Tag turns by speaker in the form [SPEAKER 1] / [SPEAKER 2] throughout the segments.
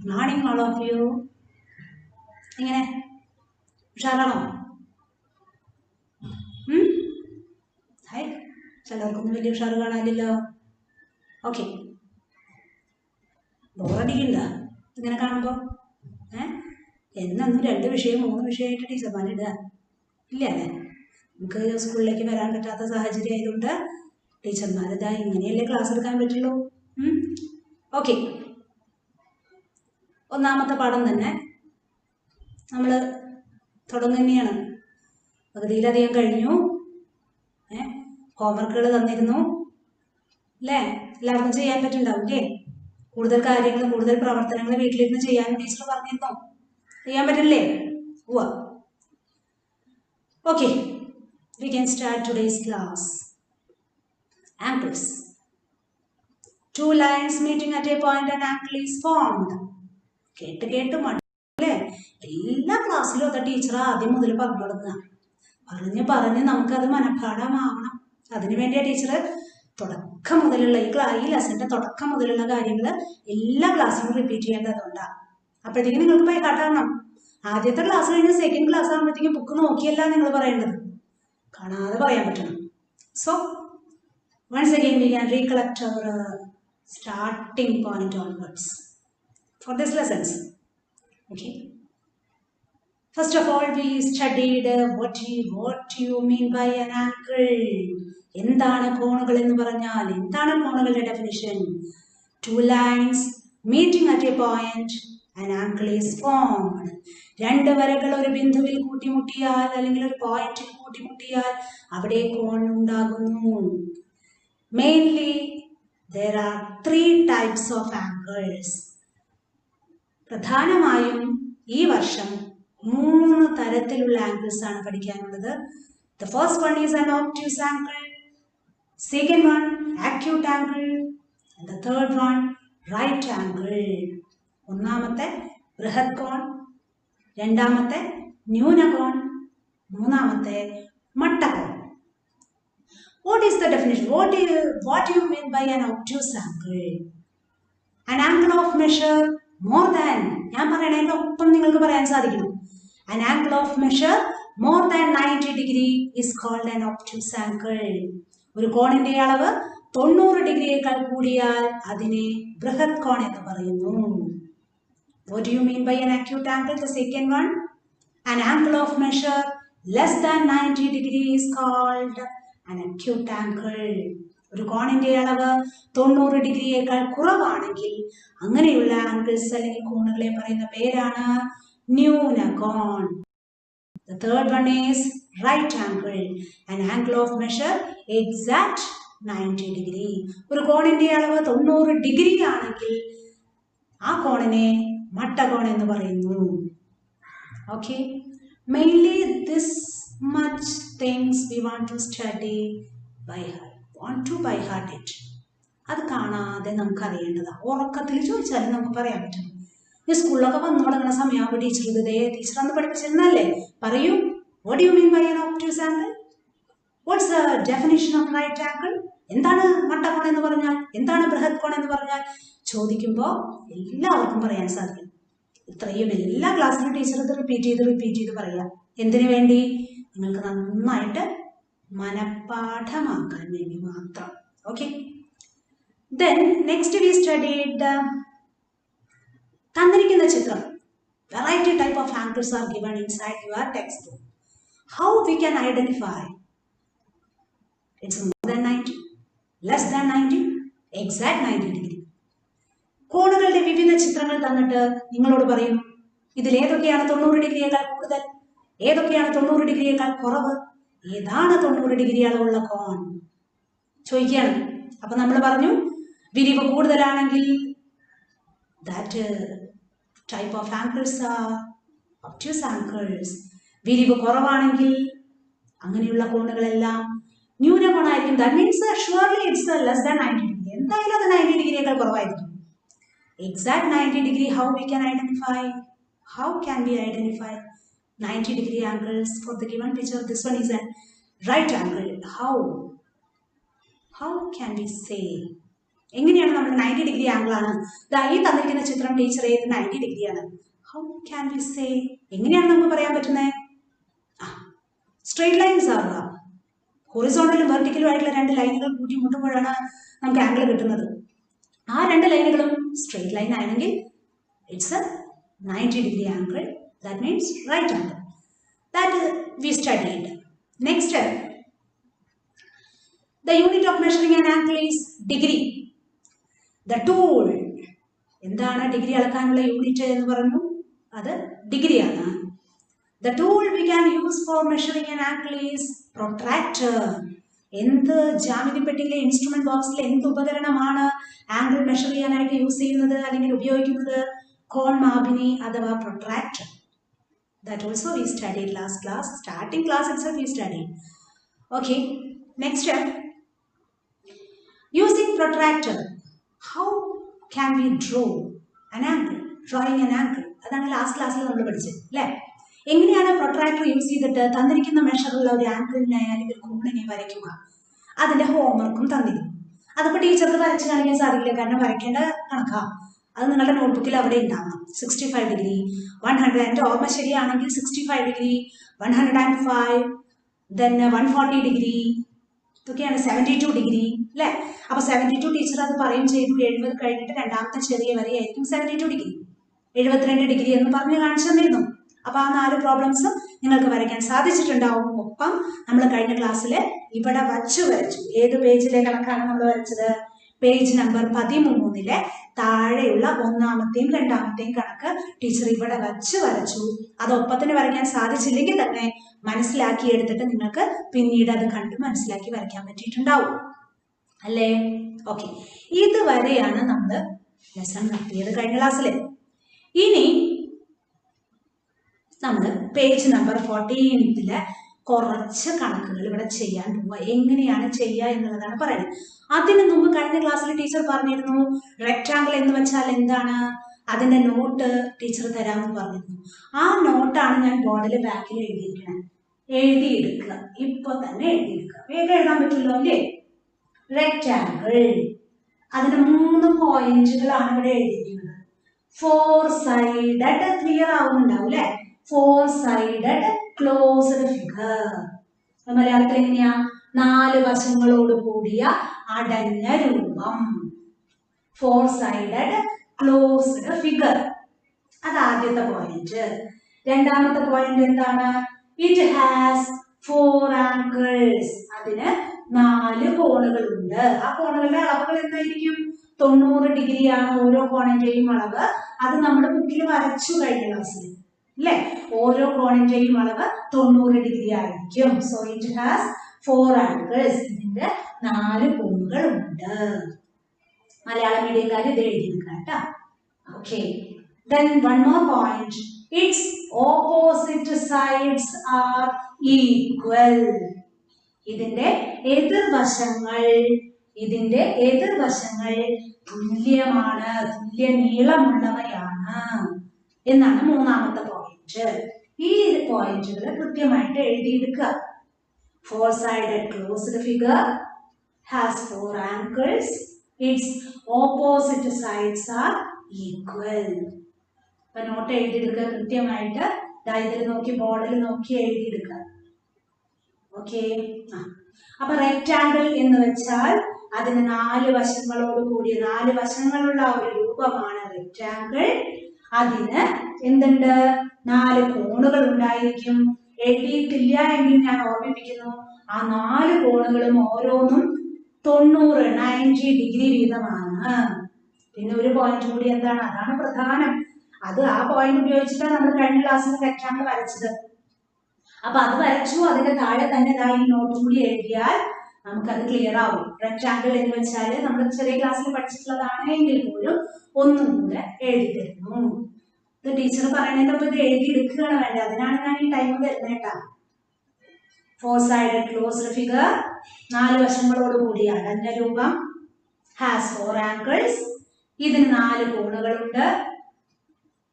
[SPEAKER 1] Good morning, all of you. എങ്ങനെ ഉഷാറാണോ? Hi, ചിലർക്കൊന്നും വലിയ ഉഷാറ് കാണാനില്ലല്ലോ. ഓക്കെ, ബോറടിക്കണ്ട ഇങ്ങനെ കാണുമ്പോൾ. എന്നും 2 വിഷയം 3 വിഷയമായിട്ട് ടീച്ചർമാരിടുക ഇല്ല അല്ലേ? നമുക്ക് സ്കൂളിലേക്ക് വരാൻ പറ്റാത്ത സാഹചര്യം ആയതുകൊണ്ട് ടീച്ചർമാരിതാ ഇങ്ങനെയല്ലേ ക്ലാസ് എടുക്കാൻ പറ്റുള്ളൂ. ഓക്കെ, ഒന്നാമത്തെ പാഠം തന്നെ നമ്മൾ തുടങ്ങുകയാണ്. പകുതിയിലധികം കഴിഞ്ഞു. ഹോംവർക്കുകൾ തന്നിരുന്നു അല്ലേ? എല്ലാവർക്കും ചെയ്യാൻ പറ്റുന്നുണ്ടാവും അല്ലേ? കൂടുതൽ കാര്യങ്ങൾ, കൂടുതൽ പ്രവർത്തനങ്ങൾ വീട്ടിലിരുന്ന് ചെയ്യാനും ടീച്ചർ പറഞ്ഞിരുന്നോ? ചെയ്യാൻ പറ്റില്ലേ? ഉവ്വ. Okay, we can start today's class. Angles. 2 lines meeting at a point, an angle is formed. കേട്ട് മല്ലേ? എല്ലാ ക്ലാസ്സിലും അത് ടീച്ചർ ആദ്യം മുതൽ പറഞ്ഞു കൊടുക്കുക. പറഞ്ഞ് നമുക്കത് മനഃപ്പാഠമാവണം. അതിനു വേണ്ടിയാ ടീച്ചർ തുടക്കം മുതലുള്ള ഈ ലെസന്റെ തുടക്കം മുതലുള്ള കാര്യങ്ങൾ എല്ലാ ക്ലാസ്സിലും റിപ്പീറ്റ് ചെയ്യേണ്ടതുകൊണ്ടാണ്. അപ്പോഴത്തേക്കും നിങ്ങൾക്ക് പോയി കാട്ടാണം. ആദ്യത്തെ ക്ലാസ് കഴിഞ്ഞ് സെക്കൻഡ് ക്ലാസ് ആകുമ്പോഴത്തേക്കും ബുക്ക് നോക്കിയല്ല നിങ്ങൾ പറയേണ്ടത്, കാണാതെ പറയാൻ പറ്റണം. So once again we can recollect our starting point onwards for this lessons. Okay, first of all we studied what you mean by an angle. എന്താണ് കോണുകൾ എന്ന് പറഞ്ഞാൽ? എന്താണ് കോണുകളുടെ definition? 2 lines meeting at a point, an angle is formed. 2 വരകൾ ഒരു ബിന്ദുവിൽ കൂട്ടിമുട്ടിയാൽ അല്ലെങ്കിൽ ഒരു പോയിന്റിൽ കൂട്ടിമുട്ടിയാൽ അവിടെ കോൺ ഉണ്ടാകുന്നു. Mainly there are 3 types of angles. പ്രധാനമായും ഈ വർഷം 3 തരത്തിലുള്ള ആംഗിൾസ് ആണ് പഠിക്കാനുള്ളത്. The first one is an obtuse angle, second one acute angle, and the third one right angle. ഒന്നാമത്തെ ബൃഹത് കോൺ, രണ്ടാമത്തെ ന്യൂനകോൺ, മൂന്നാമത്തെ മട്ടകോൺ. What is the definition? What do you mean by an obtuse angle? An angle of measure more than, ഞാൻ പറയണതിന്റെ ഒപ്പം നിങ്ങൾക്ക് പറയാൻ സാധിക്കണം. An angle of measure more than 90 degree is called an obtuse angle. ഒരു കോണിന്റെ അളവ് 90 ഡിഗ്രിയേക്കാൾ കൂടിയാൽ അതിനെ ബൃഹത് കോൺ എന്ന് പറയുന്നു. What do you mean by an acute angle? The second one, an angle of measure less than 90 degree is called an acute angle. ഒരു കോണിന്റെ അളവ് 90 ഡിഗ്രിയേക്കാൾ കുറവാണെങ്കിൽ അങ്ങനെയുള്ള ആംഗിൾസ് അല്ലെങ്കിൽ കോണുകളെ പറയുന്ന പേരാണ് ന്യൂനകോൺ. The third one is right angle, an angle of measure exact 90 degree. ഒരു കോണിന്റെ അളവ് 90 ഡിഗ്രി ആണെങ്കിൽ ആ കോണിനെ മട്ടകോൺ എന്ന് പറയുന്നു. Okay, mainly this much things we want to study by heart it. അത് കാണാതെ നമുക്ക് അറിയേണ്ടതാണ്. ഉറക്കത്തിൽ ചോദിച്ചാലും നമുക്ക് പറയാൻ പറ്റും. ഈ സ്കൂളിലൊക്കെ വന്നു തുടങ്ങുന്ന സമയമാകുമ്പോൾ ടീച്ചർ അന്ന് പഠിപ്പിച്ചിരുന്നല്ലേ? പറയൂ, what do you mean by an obtuse angle? What's the definition of right angle? എന്താണ് മട്ടകോൺ എന്ന് പറഞ്ഞാൽ? എന്താണ് ബൃഹത് കോൺ എന്ന് പറഞ്ഞാൽ? ചോദിക്കുമ്പോൾ എല്ലാവർക്കും പറയാൻ സാധിക്കും. ഇത്രയും എല്ലാ ക്ലാസ്സിലും ടീച്ചർ ഇത് റിപ്പീറ്റ് ചെയ്ത് പറയാം. എന്തിനു വേണ്ടി? നിങ്ങൾക്ക് നന്നായിട്ട് മനഃപാഠമാക്കാൻ വേണ്ടി മാത്രം. Okay, then next we studied തന്നിരിക്കുന്ന ചിത്രം. Variety type of angles are given inside your textbook. How we can identify? It's more than 90, less than 90, exact 90 degree. കോണുകളുടെ വിവിധ ചിത്രങ്ങൾ തന്നിട്ട് നിങ്ങളോട് പറയും, ഇതിലേതൊക്കെയാണ് 90 ഡിഗ്രിയേക്കാൾ കൂടുതൽ, ഏതൊക്കെയാണ് 90 ഡിഗ്രിയേക്കാൾ കുറവ്, ഏതാണ് 90 ഡിഗ്രി അളവുള്ള കോൺ ചോദിക്കുകയാണ്. അപ്പൊ നമ്മൾ പറഞ്ഞു, വിരിവ് കൂടുതലാണെങ്കിൽ that type of angles are obtuse angles. വിരിവ് കുറവാണെങ്കിൽ അങ്ങനെയുള്ള കോണുകളെല്ലാം ന്യൂനകോണായിരിക്കും. That means surely it's less than 90 degree. എന്തായാലും അത് 90 ഡിഗ്രിയേക്കാൾ കുറവായിരിക്കും. Exact 90 degree, how we can identify? How can we identify 90 degree angles for the given picture? This one is a right angle. How can we say? എങ്ങനെയാണ് നമ്മൾ 90 degree angle ആണ് ഈ തന്നിരിക്കുന്ന ചിത്രം teacher ചെയ്ത് 90 ഡിഗ്രിയാണ്. ഹൗ ക്യാൻ വി സേ, എങ്ങനെയാണ് നമുക്ക് പറയാൻ പറ്റുന്നത്? സ്ട്രെയിറ്റ് ലൈൻസ് ആവുക, ഹൊറിസോണ്ടലും വെർട്ടിക്കലും ആയിട്ടുള്ള രണ്ട് ലൈനുകൾ കൂട്ടിമുട്ടുമ്പോഴാണ് നമുക്ക് ആംഗിൾ കിട്ടുന്നത്. ആ രണ്ട് ലൈനുകളും സ്ട്രെയിറ്റ് ലൈൻ ആണെങ്കിൽ it's A 90 degree angle. That means right angle. That we studied. Next, the unit of measuring an angle is degree. The tool, എന്താണ് ഡിഗ്രി അളക്കാനുള്ള യൂണിറ്റ് എന്ന് പറഞ്ഞു? അത് ഡിഗ്രിയാണ്. The tool we can use for measuring an angle is protractor. എന്ത് ജാമിതി പെട്ടിയിലെ instrument ബോക്സിലെ എന്ത് ഉപകരണമാണ് angle measure ചെയ്യാനായിട്ട് യൂസ് ചെയ്യുന്നത് അല്ലെങ്കിൽ ഉപയോഗിക്കുന്നത്? കോൺമാപിനി അഥവാ protractor. That also we studied last class. Starting class itself we studied. Okay. Next step. Using protractor, how can we draw an angle? Drawing an angle. അതാണ് ലാസ്റ്റ് ക്ലാസ്സിൽ നമ്മൾ പഠിച്ചത് അല്ലേ? എങ്ങനെയാണ് പ്രൊട്രാക്ടർ യൂസ് ചെയ്തിട്ട് തന്നിരിക്കുന്ന മെഷറുള്ള ഒരു ആംഗിളിനെ അല്ലെങ്കിൽ ഒരു കോണിനെ വരയ്ക്കുക? അതിന്റെ ഹോംവർക്കും തന്നിരുന്നു. അതിപ്പോൾ ടീച്ചർക്ക് വരച്ച് കാണിക്കാൻ സാധിക്കില്ല, കാരണം വരയ്ക്കേണ്ട കണക്കാ. അത് നിങ്ങളുടെ നോട്ട്ബുക്കിൽ അവിടെ ഉണ്ടാവണം. 65 ഡിഗ്രി, 100, എൻ്റെ ഓർമ്മ ശരിയാണെങ്കിൽ 65 ഡിഗ്രി, 105, then 140 ഡിഗ്രി, ഇതൊക്കെയാണ് 72 ഡിഗ്രി അല്ലേ? അപ്പോൾ 72 ടീച്ചർ അത് പറയും ചെയ്തു. 70 കഴിഞ്ഞിട്ട് രണ്ടാമത്തെ ചെറിയ വരെയായിരിക്കും 72 ഡിഗ്രി. 72 ഡിഗ്രി എന്ന് പറഞ്ഞ് കാണിച്ചു തന്നിരുന്നു. അപ്പോൾ ആ 4 പ്രോബ്ലംസും നിങ്ങൾക്ക് വരയ്ക്കാൻ സാധിച്ചിട്ടുണ്ടാവും. ഒപ്പം നമ്മൾ കഴിഞ്ഞ ക്ലാസ്സിൽ ഇവിടെ വരച്ചു. ഏത് പേജിലെ കണക്കാണ് നമ്മൾ വരച്ചത്? പേജ് നമ്പർ 13 താഴെയുള്ള ഒന്നാമത്തെയും രണ്ടാമത്തെയും കണക്ക് ടീച്ചർ ഇവിടെ വരച്ചു. അത് ഒപ്പത്തിന് വരയ്ക്കാൻ സാധിച്ചില്ലെങ്കിൽ തന്നെ മനസ്സിലാക്കി എടുത്തിട്ട് നിങ്ങൾക്ക് പിന്നീട് അത് കണ്ട് മനസ്സിലാക്കി വരയ്ക്കാൻ പറ്റിയിട്ടുണ്ടാവും അല്ലേ? ഓക്കെ, ഇതുവരെയാണ് നമ്മൾ ലെസൺ നടത്തിയത് കഴിഞ്ഞ ക്ലാസ്സിൽ. ഇനി നമ്മൾ പേജ് നമ്പർ 14 കുറച്ച് കണക്കുകൾ ഇവിടെ ചെയ്യാൻ പോവുക. എങ്ങനെയാണ് ചെയ്യുക എന്നുള്ളതാണ് പറയുന്നത്. അതിന് മുമ്പ് കഴിഞ്ഞ ക്ലാസ്സിൽ ടീച്ചർ പറഞ്ഞിരുന്നു റെക്ടാങ്കിൾ എന്ന് വെച്ചാൽ എന്താണ്, അതിന്റെ നോട്ട് ടീച്ചർ തരാമെന്ന് പറഞ്ഞിരുന്നു. ആ നോട്ടാണ് ഞാൻ ബോർഡിൽ ബാക്കിൽ എഴുതിയിരിക്കുന്നത്. എഴുതിയെടുക്കുക, ഇപ്പൊ തന്നെ എഴുതിയെടുക്കുക. വേഗം എഴുതാൻ പറ്റുമല്ലോ അല്ലേ? റെക്ടാങ്കിൾ, അതിന് 3 പോയിന്റുകളാണ് ഇവിടെ എഴുതിയിരിക്കുന്നത്. 4 സൈഡഡ്, ക്ലിയർ ആവുന്നുണ്ടാവും അല്ലെ? 4 സൈഡഡ് ക്ലോസ്ഡ് ഫിഗർ. മലയാളത്തിൽ എങ്ങനെയാ? 4 വശങ്ങളോട് കൂടിയ അടഞ്ഞ രൂപം. 4 സൈഡഡ് ക്ലോസ്ഡ് ഫിഗർ. അത് ആദ്യത്തെ പോയിന്റ്. രണ്ടാമത്തെ പോയിന്റ് എന്താണ്? It has 4 angles. അതിന് 4 കോണുകളുണ്ട്. ആ കോണുകളുടെ അളവുകൾ എന്തായിരിക്കും? 90 ഡിഗ്രിയാണ് ഓരോ കോണിന്റെയും അളവ്. അത് നമ്മുടെ ബുക്കിൽ വരച്ചു കഴിഞ്ഞ ക്ലാസ്സിൽ അല്ലെ? ഓരോ കോണിന്റെയും അളവ് 90 ഡിഗ്രി ആയിരിക്കും. So it has 4 angles. ഇതിന്റെ 4 കോണുകളുണ്ട്. മലയാളം മീഡിയക്കാർ ഇത് എഴുതിയെടുക്കാം കേട്ടോ. Okay, then one more point. Its opposite sides are equal. ഇതിന്റെ എതിർവശങ്ങൾ തുല്യമാണ്, തുല്യ നീളമുള്ളവയാണ് എന്നാണ് മൂന്നാമത്തെ പോയിന്റ്. ഈ പോയിന്റുകൾ കൃത്യമായിട്ട് എഴുതിയെടുക്കുക. 4 sided closed figure has 4 angles. Its opposite sides are equal. അപ്പൊ നോട്ട് എഴുതിയെടുക്കുക കൃത്യമായിട്ട്. ഇതിൽ നോക്കി ബോർഡിൽ നോക്കി എഴുതിയെടുക്കുക. ഓക്കെ, അപ്പൊ റെക്ടാങ്കിൾ എന്ന് വെച്ചാൽ അതിന് 4 വശങ്ങളോട് കൂടിയ 4 വശങ്ങളുള്ള ഒരു രൂപമാണ് റെക്ടാങ്കിൾ. അതിന് എന്തുണ്ട്? 4 കോണുകൾ ഉണ്ടായിരിക്കും. എഴുതിയിട്ടില്ല എങ്കിൽ ഞാൻ ഓർമ്മിപ്പിക്കുന്നു, ആ 4 കോണുകളും ഓരോന്നും 90 ഡിഗ്രി വീതമാണ്. പിന്നെ ഒരു പോയിന്റ് കൂടി എന്താണ്? അതാണ് പ്രധാനം. അത് ആ പോയിന്റ് ഉപയോഗിച്ചിട്ടാണ് നമ്മൾ കഴിഞ്ഞ ക്ലാസ്സിൽ റെക്ടാങ്കിൾ വരച്ചത്. അപ്പൊ അത് വരച്ചു. അതിന്റെ താഴെ തന്നെ ഈ നോട്ടും കൂടി എഴുതിയാൽ നമുക്കത് ക്ലിയർ ആവും. റെക്ടാങ്കിൾ എന്ന് വെച്ചാൽ നമ്മൾ ചെറിയ ക്ലാസ്സിൽ പഠിച്ചിട്ടുള്ളതാണെങ്കിൽ പോലും ഒന്നും കൂടെ എഴുതി തരുന്നു. ഇത് ടീച്ചർ പറയുന്നതിനൊപ്പം ഇത് എഴുതിയെടുക്കുകയാണ് വേണ്ടത്. അതിനാണ് ഞാൻ ഈ ടൈം തരുന്നത് കേട്ടാ. 4 sided closed figure, 4 വശങ്ങളോട് കൂടി അടഞ്ഞ രൂപം. has 4 angles. ഇതിന് 4 കോണുകളുണ്ട്.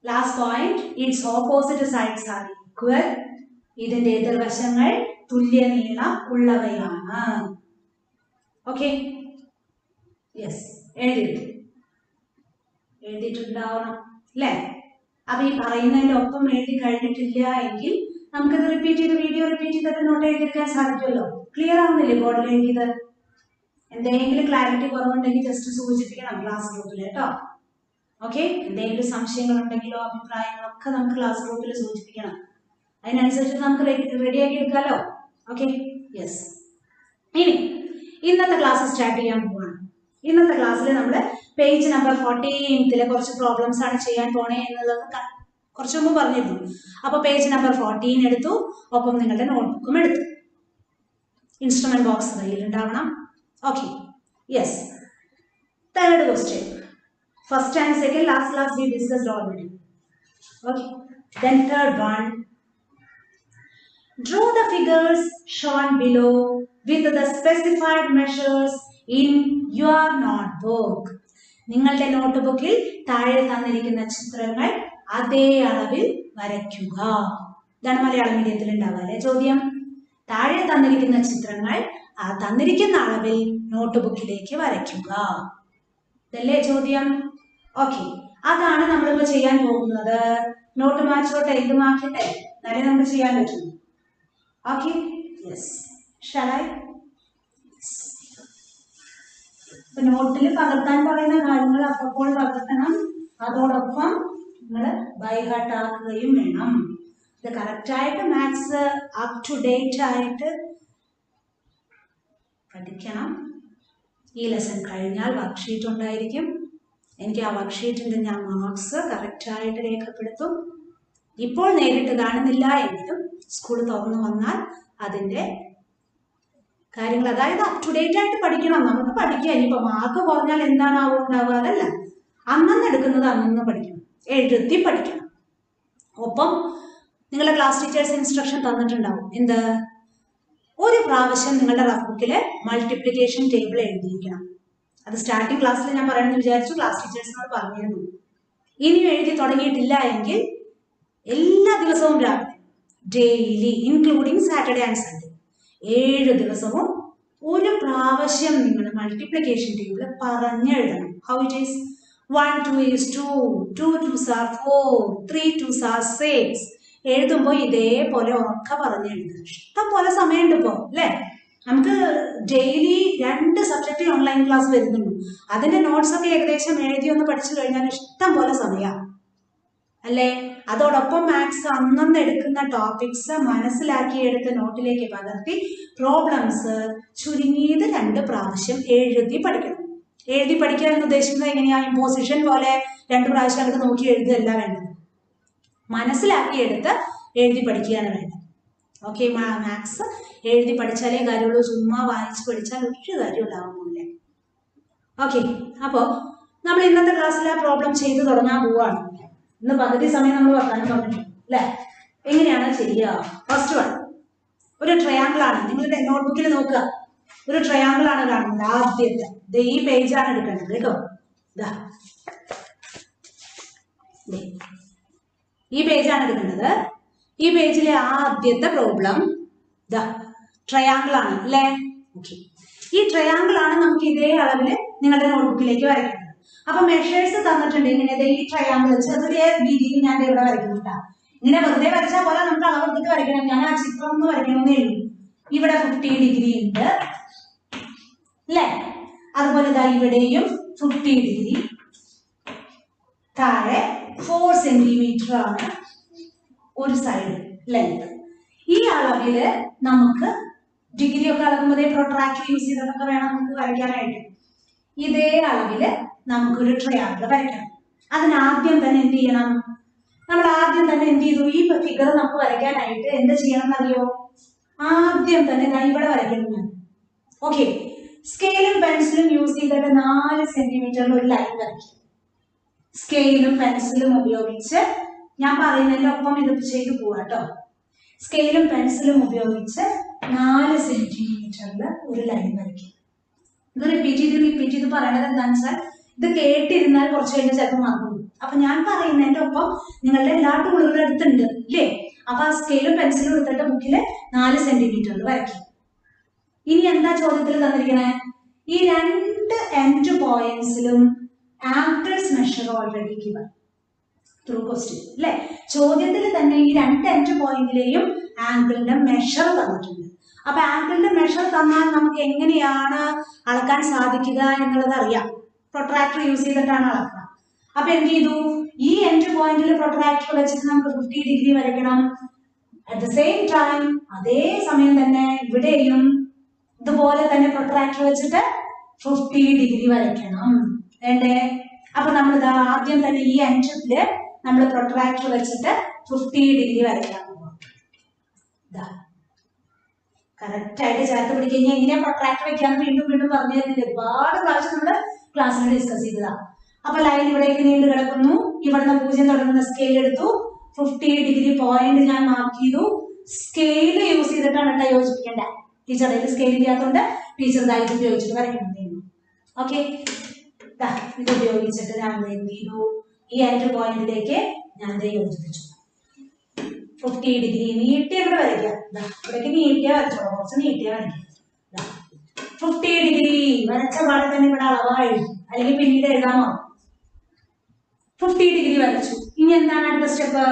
[SPEAKER 1] Last point, its opposite sides are equal. ഇതിന്റെ എതിർവശങ്ങൾ തുല്യ നീളം ഉള്ളവയാണ്. ഓക്കെ, യെസ്, എഴുതിയിട്ടുണ്ടാവണം അല്ലേ? അപ്പൊ ഈ പറയുന്നതിന്റെ ഒപ്പം എഴുതി കഴിഞ്ഞിട്ടില്ല എങ്കിൽ നമുക്കത് റിപ്പീറ്റ് ചെയ്ത് വീഡിയോ റിപ്പീറ്റ് ചെയ്തിട്ട് നോട്ട് എഴുതിയെടുക്കാൻ സാധിക്കുമല്ലോ. ക്ലിയർ ആവുന്നില്ലേ ബോർഡിൽ എഴുതിയത്? എന്തെങ്കിലും ക്ലാരിറ്റി കുറവുണ്ടെങ്കിൽ ജസ്റ്റ് സൂചിപ്പിക്കണം ക്ലാസ് ഗ്രൂപ്പിൽ കേട്ടോ. ഓക്കെ, എന്തെങ്കിലും സംശയങ്ങൾ ഉണ്ടെങ്കിലോ അഭിപ്രായങ്ങളോ ഒക്കെ നമുക്ക് ക്ലാസ് ഗ്രൂപ്പിൽ സൂചിപ്പിക്കണം. അതിനനുസരിച്ച് നമുക്ക് റെഡിയാക്കി എടുക്കാമല്ലോ. Okay, yes. ഇനി ഇന്നത്തെ ക്ലാസ് സ്റ്റാർട്ട് ചെയ്യാൻ പോവാണ്. ഇന്നത്തെ ക്ലാസ്സിൽ നമ്മൾ പേജ് നമ്പർ 14 കുറച്ച് പ്രോബ്ലംസ് ആണ് ചെയ്യാൻ പോണേ എന്നുള്ളത് കുറച്ച് മുമ്പ് പറഞ്ഞിരുന്നു. അപ്പൊ പേജ് നമ്പർ 14 എടുത്തു, ഒപ്പം നിങ്ങളുടെ നോട്ട്ബുക്കും എടുത്തു. ഇൻസ്ട്രുമെന്റ് ബോക്സ് കയ്യിൽ ഉണ്ടാവണം. Okay, yes. Third question, first and second last class we discussed already. Okay, then third one, draw the figures shown below with the specified measures in your notebook. നിങ്ങളുടെ നോട്ട്ബുക്കിൽ താഴെ തന്നിരിക്കുന്ന ചിത്രങ്ങൾ അതേ അളവിൽ വരയ്ക്കുക. ഇതാണ് മലയാളം മീഡിയത്തിൽ ഉണ്ടാവുക അല്ലെ ചോദ്യം. താഴെ തന്നിരിക്കുന്ന ചിത്രങ്ങൾ ആ തന്നിരിക്കുന്ന അളവിൽ നോട്ട്ബുക്കിലേക്ക് വരയ്ക്കുക, ഇതല്ലേ ചോദ്യം. ഓക്കെ, അതാണ് നമ്മളിപ്പോ ചെയ്യാൻ പോകുന്നത്. നോട്ട് മാച്ചോട്ടെ, ഇത് മാറ്റട്ടെ, എന്നാലേ നമുക്ക് ചെയ്യാൻ പറ്റും. Okay, yes. Shall I? നോട്ടിൽ പകർത്താൻ പറയുന്ന കാര്യങ്ങൾ അപ്പോൾ പകർത്തണം. അതോടൊപ്പം നിങ്ങൾ ബൈ ഹാർട്ട് ആക്കുകയും വേണം. ഇത് കറക്റ്റായിട്ട് മാത്സ് അപ് ടു ഡേറ്റ് ആയിട്ട് പഠിക്കണം. ഈ ലെസൺ കഴിഞ്ഞാൽ വർക്ക്ഷീറ്റ് ഉണ്ടായിരിക്കും. എനിക്ക് ആ വർക്ക്ഷീറ്റിന്റെ ഞാൻ മാർക്സ് കറക്റ്റായിട്ട് രേഖപ്പെടുത്തും. ഇപ്പോൾ നേരിട്ട് കാണുന്നില്ല എങ്കിലും സ്കൂൾ തുറന്നു വന്നാൽ അതിന്റെ കാര്യങ്ങൾ, അതായത് അപ് ടു ഡേറ്റ് ആയിട്ട് പഠിക്കണം. നമുക്ക് പഠിക്കുക. ഇനിയിപ്പോ മാർക്ക് കുറഞ്ഞാൽ എന്താണാവും ഉണ്ടാവുക, അതല്ല. അന്നന്ന് എടുക്കുന്നത് അന്നന്ന് പഠിക്കണം, എഴുതി പഠിക്കണം. ഒപ്പം നിങ്ങളുടെ ക്ലാസ് ടീച്ചേഴ്സ് ഇൻസ്ട്രക്ഷൻ തന്നിട്ടുണ്ടാവും. എന്ത്? ഒരു പ്രാവശ്യം നിങ്ങളുടെ റഫ് ബുക്കില് മൾട്ടിപ്ലിക്കേഷൻ ടേബിൾ എഴുതിയിരിക്കണം. അത് സ്റ്റാർട്ടിംഗ് ക്ലാസ്സിൽ ഞാൻ പറയണമെന്ന് വിചാരിച്ചു, ക്ലാസ് ടീച്ചേഴ്സിനോട് പറഞ്ഞിരുന്നു. ഇനിയും എഴുതി തുടങ്ങിയിട്ടില്ല എങ്കിൽ എല്ലാ ദിവസവും രാവിലെ daily including Saturday and Sunday 7 ദിവസവും ഒരു പ്രാവശ്യം നിങ്ങൾ മൾട്ടിപ്ലിക്കേഷൻ ടേബിൾ പറഞ്ഞെഴുതണം. How it is? 1 2 is 2, 2 2s are 4, 3 2s are 6. എഴുതുമ്പോൾ ഇതേപോലെ ഉറക്ക പറഞ്ഞെഴുതുക. ഇഷ്ടം പോലെ സമയമുണ്ട് ഇപ്പോ അല്ലേ? നമുക്ക് ഡെയിലി 2 സബ്ജക്റ്റ് ഓൺലൈൻ ക്ലാസ് വരുന്നുള്ളൂ. അതിന്റെ നോട്ട്സ് ഒക്കെ ഏകദേശം എഴുതി ഒന്ന് പഠിച്ചു കഴിഞ്ഞാൽ ഇഷ്ടം പോലെ സമയമാണ് അല്ലേ? അതോടൊപ്പം മാത്സ് അന്നന്ന് എടുക്കുന്ന ടോപ്പിക്സ് മനസ്സിലാക്കി എടുത്ത് നോട്ടിലേക്ക് പകർത്തി പ്രോബ്ലംസ് ചുരുങ്ങിയത് 2 പ്രാവശ്യം എഴുതി പഠിക്കണം. എഴുതി പഠിക്കുക എന്ന് ഉദ്ദേശിക്കുന്നത് എങ്ങനെയാ? ഇമ്പോസിഷൻ പോലെ 2 പ്രാവശ്യം അങ്ങോട്ട് നോക്കി എഴുതുകയല്ല വേണ്ടത്. മനസ്സിലാക്കിയെടുത്ത് എഴുതി പഠിക്കുകയാണ് വേണ്ടത്. ഓക്കെ, മാത്സ് എഴുതി പഠിച്ചാലേ കാര്യമുള്ളൂ. ചുമ്മാ വായിച്ച് പഠിച്ചാൽ ഒരു കാര്യം ഉണ്ടാവുന്നില്ല. ഓക്കെ, അപ്പോൾ നമ്മൾ ഇന്നത്തെ ക്ലാസ്സിൽ ആ പ്രോബ്ലം ചെയ്തു തുടങ്ങാൻ പോവാണ്. ഇന്ന് പകുതി സമയം നമ്മൾ വർത്താനം പറഞ്ഞിട്ടുണ്ട് അല്ലേ? എങ്ങനെയാണ് ചെയ്യുക? ഫസ്റ്റ് വൺ, ഒരു ട്രയാങ്കിൾ ആണ്. നിങ്ങളുടെ നോട്ട്ബുക്കിൽ നോക്കുക, ഒരു ട്രയാങ്കിൾ ആണ് കാണുന്നത്. ആദ്യത്തെ ഈ പേജാണ് എടുക്കേണ്ടത് കേട്ടോ. ഈ പേജാണ് എടുക്കേണ്ടത്. ഈ പേജിലെ ആദ്യത്തെ പ്രോബ്ലം ട്രയാങ്കിൾ ആണ് അല്ലേ? ഓക്കെ, ഈ ട്രയാങ്കിൾ ആണ് നമുക്ക് ഇതേ അളവിൽ നിങ്ങളുടെ നോട്ട്ബുക്കിലേക്ക് വരയ്ക്കേണ്ടത്. അപ്പൊ മെഷേഴ്സ് തന്നിട്ടുണ്ട്. ഇങ്ങനെ ഈ ട്രയാങ്കിൾ ചെറിയ രീതിയിൽ ഞാൻ ഇവിടെ വരയ്ക്കുന്നുണ്ടാ. ഇങ്ങനെ വെറുതെ വരച്ചാൽ പോലെ നമുക്ക് അളവെടുത്തിട്ട് വരയ്ക്കണം. ഞാൻ ആ ചിത്രം ഒന്ന് വരയ്ക്കണമെന്നേ ഉള്ളൂ. ഇവിടെ 50 ഡിഗ്രി ഉണ്ട് അല്ലേ? അതുപോലെ ഇവിടെയും 50 ഡിഗ്രി. താഴെ 4 സെന്റിമീറ്റർ ആണ് ഒരു സൈഡ് ലെങ്ത്. ഈ അളവില് നമുക്ക് ഡിഗ്രി ഒക്കെ അളക്കുമ്പോൾ പ്രൊട്രാക്ടർ യൂസ് ചെയ്തിട്ടൊക്കെ വേണം നമുക്ക് വരയ്ക്കാനായിട്ട്. ഇതേ അളവില് നമുക്കൊരു ട്രയാങ്കിൾ വരയ്ക്കണം. അതിനാദ്യം തന്നെ എന്ത് ചെയ്യണം? നമ്മൾ ആദ്യം തന്നെ എന്ത് ചെയ്തു? ഈ ഫിഗർ നമുക്ക് വരയ്ക്കാനായിട്ട് എന്ത് ചെയ്യണം എന്നറിയോ? ആദ്യം തന്നെ ഇവിടെ വരയ്ക്കണം. ഓക്കെ, സ്കെയിലും പെൻസിലും യൂസ് ചെയ്തിട്ട് 4 സെന്റിമീറ്ററിൽ ഒരു ലൈൻ വരയ്ക്കും. സ്കെയിലും പെൻസിലും ഉപയോഗിച്ച് ഞാൻ പറയുന്നതിന്റെ ഒപ്പം ഇത് ചെയ്തു പോവാ കേട്ടോ. സ്കെയിലും പെൻസിലും ഉപയോഗിച്ച് 4 സെന്റിമീറ്ററിൽ ഒരു ലൈൻ വരയ്ക്കും. ഇത് റിപ്പീറ്റ് ചെയ്ത് പറയണത് എന്താണെന്ന് വെച്ചാൽ ഇത് കേട്ടിരുന്നാൽ കുറച്ച് കഴിഞ്ഞാൽ ചിലപ്പോൾ മറന്നു. അപ്പൊ ഞാൻ പറയുന്നതിന്റെ ഒപ്പം നിങ്ങളുടെ എല്ലാ ടൂളുകളും എടുത്തുണ്ട് ഇല്ലേ? അപ്പൊ ആ സ്കെയിലും പെൻസിലും എടുത്തിട്ട് ബുക്കില് 4 സെന്റിമീറ്ററിൽ വരയ്ക്കും. ഇനി എന്താ ചോദ്യത്തിൽ തന്നിരിക്കണേ? ഈ 2 രണ്ട് എൻഡ് പോയിന്റ്സിലും angles measure already given through question അല്ലെ. ചോദ്യത്തിൽ തന്നെ ഈ രണ്ട് എൻഡ് പോയിന്റിലെയും ആംഗിളിന്റെ മെഷർ തന്നിട്ടുണ്ട്. അപ്പൊ ആംഗിളിന്റെ മെഷർ തന്നാൽ നമുക്ക് എങ്ങനെയാണ് അളക്കാൻ സാധിക്കുക എന്നുള്ളത് അറിയാം. പ്രൊട്രാക്ടർ യൂസ് ചെയ്തിട്ടാണ് അളക്കുക. അപ്പൊ എന്ത് ചെയ്തു, ഈ എൻഡ് പോയിന്റിൽ പ്രൊട്രാക്ടർ വെച്ചിട്ട് നമുക്ക് 50 ഡിഗ്രി വരയ്ക്കണം. അറ്റ് ദ സെയിം ടൈം അതേ സമയം തന്നെ ഇവിടെയും ഇതുപോലെ തന്നെ പ്രൊട്രാക്ടർ വെച്ചിട്ട് 50 ഡിഗ്രി വരയ്ക്കണം വേണ്ടേ. അപ്പൊ നമ്മൾ ഇതാ ആദ്യം തന്നെ ഈ എൻഡില് നമ്മൾ പ്രൊട്രാക്ടർ വെച്ചിട്ട് 50 ഡിഗ്രി വരയ്ക്കാൻ പോകും. കറക്റ്റ് ആയിട്ട് ചേർത്ത് പിടിക്കഴിഞ്ഞാൽ എങ്ങനെയാ പ്രൊട്രാക്ടർ വെക്കാന്ന് വീണ്ടും വീണ്ടും പറഞ്ഞു തരുന്നില്ല. ഒരുപാട് പ്രാവശ്യം നമ്മുടെ ക്ലാസ്സിൽ ഡിസ്കസ് ചെയ്തതാ. അപ്പൊ ലൈൻ ഇവിടേക്ക് നീണ്ടു കിടക്കുന്നു. ഇവിടുന്ന് 0 തുടങ്ങുന്ന സ്കെയിൽ എടുത്തു. 50 ഡിഗ്രി പോയിന്റ് ഞാൻ മാർക്ക് ചെയ്തു. സ്കെയിൽ യൂസ് ചെയ്തിട്ടാണ് കേട്ടോ യോജിപ്പിക്കേണ്ടത്. ടീച്ചറുടെ സ്കെയിൽ ചെയ്യാത്തതുകൊണ്ട് ടീച്ചർ ഇതായിട്ട് ഉപയോഗിച്ചിട്ട് വരയ്ക്കണം. ഓക്കെ, ഇത് ഉപയോഗിച്ചിട്ട് ഞാൻ എന്ത് ചെയ്തു, ഈ എൻഡ് പോയിന്റിലേക്ക് ഞാൻ യോജിപ്പിച്ചു. 50 ഡിഗ്രി നീട്ടി ഇവിടെ വരയ്ക്കാം. ഇവിടേക്ക് നീട്ടിയാ വരച്ചോളൂ, കുറച്ച് നീട്ടിയാ വരയ്ക്കാം. 50 ഡിഗ്രി വരച്ച പാടെ തന്നെ ഇവിടെ അളവായി, അല്ലെങ്കിൽ പിന്നീട് എഴുതാമോ. 50 ഡിഗ്രി വരച്ചു. ഇനി എന്താണ് അടുത്ത സ്റ്റെപ്പ്,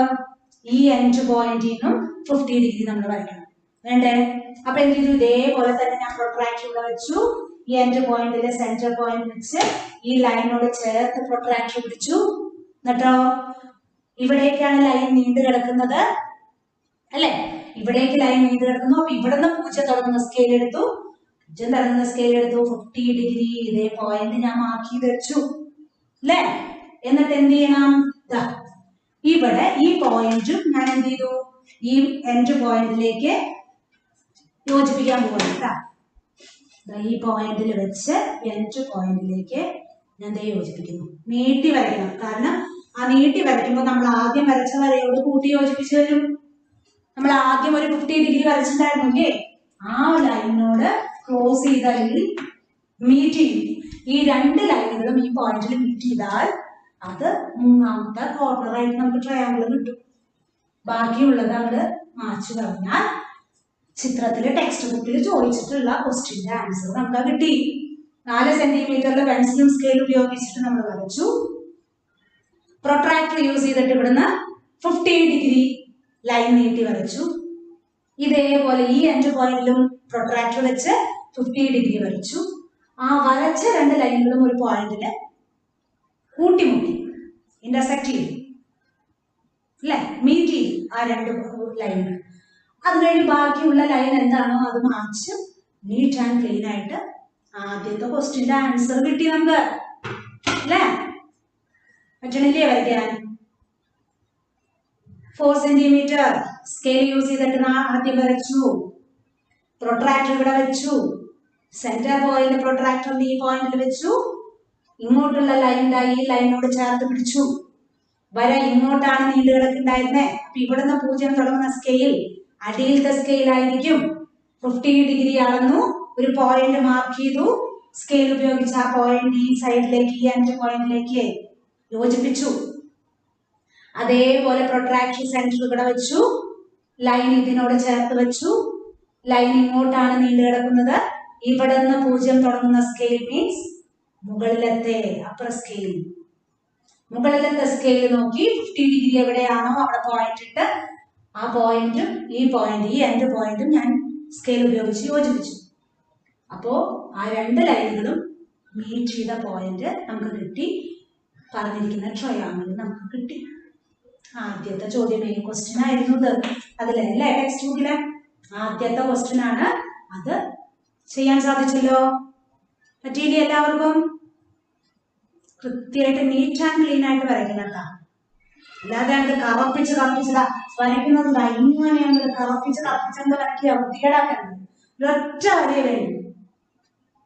[SPEAKER 1] ഈ എൻഡ് പോയിന്റിൽ നിന്നും 50 ഡിഗ്രി നമ്മൾ വരയ്ക്കണം വേണ്ടേ. അപ്പൊ എന്ത് ചെയ്തു, ഇതേപോലെ തന്നെ ഞാൻ പ്രൊട്രാക്ടർ ഇവിടെ വെച്ചു. ഈ എൻഡ് പോയിന്റിലെ സെന്റർ പോയിന്റ് വെച്ച് ഈ ലൈനോട് ചേർത്ത് പ്രൊട്രാക്ടർ പിടിച്ചു. എന്നിട്ടോ ഇവിടേക്കാണ് ലൈൻ നീണ്ടു കിടക്കുന്നത് അല്ലെ, ഇവിടേക്ക് ലൈൻ നീണ്ടു കിടക്കുന്നു. അപ്പൊ ഇവിടുന്ന് 0 തുടങ്ങുന്ന സ്കെയിൽ എടുത്തു. 0 തുടങ്ങുന്ന സ്കെയിൽ എടുത്തു. 50 ഡിഗ്രി ഇതേ പോയിന്റ് ഞാൻ മാർക്ക് ചെയ്ത് വെച്ചു അല്ലെ. എന്നിട്ട് എന്ത് ചെയ്യണം, ഇവിടെ ഈ പോയിന്റും ഞാൻ എന്ത് ചെയ്തു, ഈ എൻഡ് പോയിന്റിലേക്ക് യോജിപ്പിക്കാൻ പോകണം. ഈ പോയിന്റിൽ വെച്ച് എൻഡ് പോയിന്റിലേക്ക് ഞാൻ യോജിപ്പിക്കുന്നു. നീട്ടി വരയ്ക്കണം. കാരണം ആ നീട്ടി വരയ്ക്കുമ്പോൾ നമ്മൾ ആദ്യം വരച്ച വരയോട് കൂട്ടി യോജിപ്പിച്ചു വരും. നമ്മൾ ആദ്യം ഒരു 50 ഡിഗ്രി വരച്ചിട്ടുണ്ടായിരുന്നു അല്ലേ, ആ ലൈനോട് ക്രോസ് ചെയ്ത് അല്ലെങ്കിൽ മീറ്റ് ചെയ്യും. ഈ രണ്ട് ലൈനുകളും ഈ പോയിന്റിൽ മീറ്റ് ചെയ്താൽ അത് മൂന്നാമത്തെ കോർണറായിട്ട് നമുക്ക് ട്രയാങ്കിൾ കിട്ടും. ബാക്കിയുള്ളത് അങ്ങോട്ട് മാച്ച് പറഞ്ഞാൽ ചിത്രത്തില് ടെക്സ്റ്റ് ബുക്കിൽ ചോദിച്ചിട്ടുള്ള ക്വസ്റ്റ്യന്റെ ആൻസർ നമുക്ക് കിട്ടി. 4 സെന്റിമീറ്ററിൽ പെൻസിലും സ്കെയിൽ ഉപയോഗിച്ചിട്ട് നമ്മൾ വരച്ചു. പ്രൊട്രാക്ടർ യൂസ് ചെയ്തിട്ട് ഇവിടുന്ന് 50 ഡിഗ്രി ലൈൻ നീട്ടി വരച്ചു. ഇതേപോലെ ഈ എൻഡ് പോയിന്റിലും പ്രൊട്രാക്ടർ വെച്ച് 50 ഡിഗ്രി വരച്ചു. ആ വരച്ച രണ്ട് ലൈനുകളും ഒരു പോയിന്റില് കൂട്ടിമുട്ടി, ഇന്റർസെക്ട് ചെയ്തു അല്ലെ, മീറ്റ് ചെയ്തു ആ രണ്ട് ലൈനുകൾ. അത് കഴിഞ്ഞ് ബാക്കിയുള്ള ലൈൻ എന്താണോ അത് മാച്ച് നീറ്റ് ആൻഡ് ക്ലീൻ ആയിട്ട് ആദ്യത്തെ ക്വസ്റ്റ്യന്റെ ആൻസർ കിട്ടി നമുക്ക് അല്ലേ. പറ്റണില്ലേ വരയ്ക്കാൻ? 4 സെന്റിമീറ്റർ സ്കെയിൽ യൂസ് ചെയ്തിട്ട് ആദ്യം വരച്ചു. പ്രൊട്രാക്ടർ ഇവിടെ വെച്ചു. സെന്റർ പോയിന്റ് പ്രൊട്രാക്ടറിന്റെ ഈ പോയിന്റിൽ വെച്ചു. ഇങ്ങോട്ടുള്ള ലൈൻ ഈ ലൈനോട് ചേർത്ത് പിടിച്ചു. വര ഇങ്ങോട്ടാണ് നീണ്ടു കിടക്കുന്നുണ്ടായിരുന്നേ. അപ്പൊ ഇവിടുന്ന് 0 തുടങ്ങുന്ന സ്കെയിൽ അടിയിലത്തെ സ്കെയിൽ ആയിരിക്കും. 50 ഡിഗ്രി അളന്നു, ഒരു പോയിന്റ് മാർക്ക് ചെയ്തു. സ്കെയിൽ ഉപയോഗിച്ച് ആ പോയിന്റ് ഈ സൈഡിലേക്ക് ഈ എൻഡ് പോയിന്റിലേക്ക് യോജിപ്പിച്ചു. അതേപോലെ പ്രൊട്രാക്ടർ സെന്റർ ഇവിടെ വെച്ചു. ലൈൻ ഇതിനോട് ചേർത്ത് വെച്ചു. ലൈൻ ഇങ്ങോട്ടാണ് നീണ്ടു കിടക്കുന്നത്. ഇവിടെ നിന്ന് 0 തുടങ്ങുന്ന സ്കെയിൽ മീൻസ് മുകളിലത്തെ അപ്പർ സ്കെയിൽ. മുകളിലത്തെ സ്കെയിൽ നോക്കി 50 ഡിഗ്രി എവിടെയാണോ അവിടെ പോയിന്റ് ഇട്ട് ആ പോയിന്റും ഈ എൻഡ് പോയിന്റും ഞാൻ സ്കെയിൽ ഉപയോഗിച്ച് യോജിപ്പിച്ചു. അപ്പോ ആ രണ്ട് ലൈനുകളും മീറ്റ് ചെയ്ത പോയിന്റ് നമുക്ക് കിട്ടി. പറഞ്ഞിരിക്കുന്ന ട്രയാങ്കിൾ നമുക്ക് കിട്ടി. ആദ്യത്തെ ചോദ്യം മെയിൻ ക്വസ്റ്റ്യൻ ആയിരുന്നു ഇത്. അതിലല്ലേ ടെക്സ്റ്റ് ബുക്കിലെ ആദ്യത്തെ ക്വസ്റ്റ്യൻ ആണ്. അത് ചെയ്യാൻ സാധിച്ചല്ലോ. പറ്റിയില്ലേ എല്ലാവർക്കും? കൃത്യമായിട്ട് നീറ്റ് ആൻഡ് ക്ലീൻ ആയിട്ട് വരയ്ക്കണ. അല്ലാതെ അങ്ങോട്ട് കറപ്പിച്ചതാ വരയ്ക്കുന്നത് ഇങ്ങനെ അങ്ങോട്ട് കറപ്പിച്ചങ്ങ് വരയ്ക്കുക, വൃത്തികേടാക്കുന്നത്. ഒരൊറ്റ വരയെ വരും.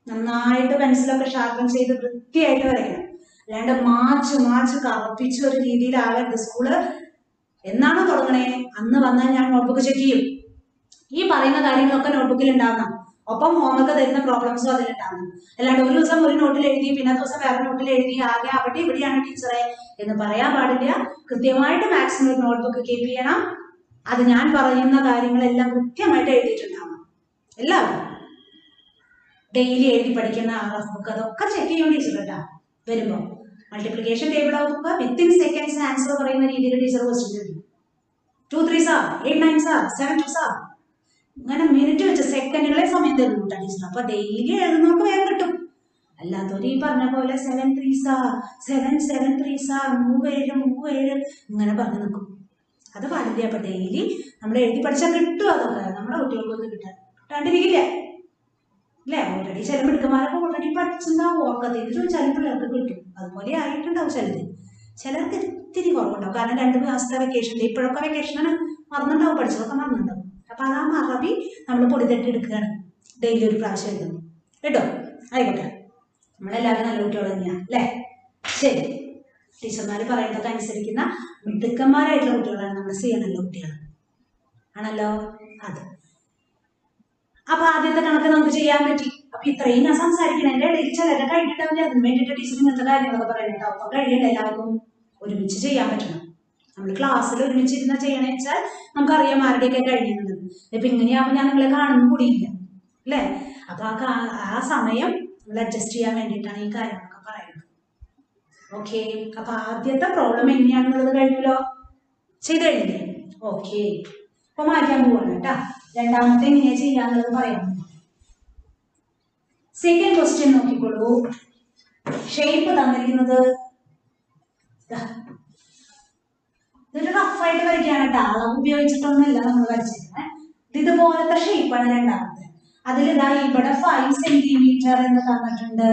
[SPEAKER 1] നന്നായിട്ട് പെൻസിലൊക്കെ ഷാർപ്പൻ ചെയ്ത് വൃത്തിയായിട്ട് വരയ്ക്കണം. അല്ലാണ്ട് മാച്ച് കറപ്പിച്ച ഒരു രീതിയിലാവരുത്. സ്കൂള് എന്നാണോ തുടങ്ങണേ അന്ന് വന്നാൽ ഞാൻ നോട്ട്ബുക്ക് ചെക്ക് ചെയ്യും. ഈ പറയുന്ന കാര്യങ്ങളൊക്കെ നോട്ട്ബുക്കിൽ ഉണ്ടാവണം. ഒപ്പം ഹോംവർക്ക് തരുന്ന പ്രോബ്ലംസും അതിലുണ്ടാവണം. അല്ലാണ്ട് ഒരു ദിവസം ഒരു നോട്ടിൽ എഴുതി പിന്നത്തെ ദിവസം വേറെ നോട്ടിൽ എഴുതി ആകെ അവിടെ ഇവിടെയാണ് ടീച്ചറെ എന്ന് പറയാൻ പാടില്ല. കൃത്യമായിട്ട് മാത്സിന് ഒരു നോട്ട്ബുക്ക് കീപ്പ് ചെയ്യണം. അത് ഞാൻ പറയുന്ന കാര്യങ്ങളെല്ലാം കൃത്യമായിട്ട് എഴുതിയിട്ടുണ്ടാവണം എല്ലാവരും. ഡെയിലി എഴുതി പഠിക്കുന്ന റഫ് ബുക്ക് അതൊക്കെ ചെക്ക് ചെയ്യും ടീച്ചർ കേട്ടാ. വരുമ്പോൾ മൾട്ടിപ്ലിക്കേഷൻ ടേബിൾ ആവുമ്പോൾ വിത്തിൻ സെക്കൻഡ്സ് ആൻസർ പറയുന്ന രീതിയിൽ ടീച്ചർ ക്വസ്റ്റ്യൻ ചോദിക്കും. 2 3s are 8 9s are 7 2s are അങ്ങനെ മിനിറ്റ് വെച്ച് സെക്കൻഡുകളെ സമയം തരുന്നു കേട്ടോ ടീച്ചർ. അപ്പൊ ഡെയിലി എഴുതുന്നവർക്ക് വേഗം കിട്ടും. അല്ലാത്തവര് ഈ പറഞ്ഞ പോലെ 7 3s are 7 7 3s are 37 ഇങ്ങനെ പറഞ്ഞു നിൽക്കും. അത് പാടില്ല. അപ്പൊ ഡെയിലി നമ്മൾ എഴുതി പഠിച്ചാൽ കിട്ടും. അതൊക്കെ നമ്മുടെ കുട്ടികൾക്കൊന്നും കിട്ടാണ്ടിരിക്കില്ല അല്ലേ? ഓൾറെഡി ചില മിടുക്കന്മാരൊക്കെ ഓൾറെഡി പഠിച്ചിട്ടുണ്ടാവും. ഓർക്കത്തിൽ ചോദിച്ചാലും പിള്ളേർക്ക് കിട്ടും. അതുപോലെ ആയിട്ടുണ്ടാവും ചിലർക്ക് ഇത്തിരി കുറവുണ്ടാവും. കാരണം 2 മാസത്തെ വെക്കേഷൻ, ഇപ്പോഴൊക്കെ വെക്കേഷനാണ്, മറന്നുണ്ടാവും, പഠിച്ചതൊക്കെ മറന്നുണ്ടാവും. അപ്പൊ അത് ആ മറവി നമ്മൾ പൊടി തട്ടി എടുക്കുകയാണ്. ഡെയിലി ഒരു പ്രാവശ്യം എഴുതുന്നു കേട്ടോ. ആയിക്കോട്ടെ, നമ്മളെല്ലാവരും നല്ല കുട്ടികൾ തന്നെയാണ് അല്ലേ? ശരി, ടീച്ചർമാർ പറയുന്നതൊക്കെ അനുസരിക്കുന്ന മിടുക്കന്മാരായിട്ടുള്ള കുട്ടികളാണ് നമ്മൾ നല്ല കുട്ടികൾ ആണല്ലോ. അത് അപ്പൊ ആദ്യത്തെ കണക്ക് നമുക്ക് ചെയ്യാൻ പറ്റി. അപ്പൊ ഇത്രയും ഞാൻ സംസാരിക്കണം. എന്റെ ഇടയിൽ ചിലരെ കഴിഞ്ഞിട്ടാവില്ല. അതിന് വേണ്ടിയിട്ട് ടീച്ചർ ഇങ്ങനത്തെ കാര്യങ്ങളൊക്കെ പറയുന്നുണ്ടാവും. അപ്പൊ കഴിയണ്ട എല്ലാവർക്കും ഒരുമിച്ച് ചെയ്യാൻ പറ്റണം. നമ്മൾ ക്ലാസ്സിൽ ഒരുമിച്ച് ഇരുന്ന് ചെയ്യണമെന്ന് വെച്ചാൽ നമുക്കറിയാം ആരുടെയൊക്കെ കഴിയുന്നത്. ഇപ്പൊ ഇങ്ങനെയാവുമ്പോൾ ഞാൻ നിങ്ങളെ കാണുന്നു കൂടിയില്ല അല്ലേ? അപ്പൊ ആ സമയം നമ്മൾ അഡ്ജസ്റ്റ് ചെയ്യാൻ വേണ്ടിയിട്ടാണ് ഈ കാര്യങ്ങളൊക്കെ പറയുന്നത്. ഓക്കെ, അപ്പൊ ആദ്യത്തെ പ്രോബ്ലം എങ്ങനെയാണെന്നുള്ളത് കഴിഞ്ഞല്ലോ, ചെയ്ത് കഴിഞ്ഞില്ലേ? ഓക്കെ, അപ്പൊ മാറ്റാൻ പോവാണ് കേട്ടാ. രണ്ടാമത്തെ എങ്ങനെയാ ചെയ്യാന്നുള്ളത് പറയാം. സെക്കൻഡ് ക്വസ്റ്റ്യൻ നോക്കിക്കോളൂ. ഷേപ്പ് തന്നിരിക്കുന്നത് ഇതൊരു റഫായിട്ട് വരയ്ക്കാണ് കേട്ടോ. അളവ് ഉപയോഗിച്ചിട്ടൊന്നുമില്ല നമ്മൾ വരച്ചിരുന്നത്. ഇതുപോലത്തെ ഷേപ്പാണ് രണ്ടാമത്തെ. അതിലിതാ ഇവിടെ 5 സെന്റിമീറ്റർ എന്ന് തന്നിട്ടുണ്ട്.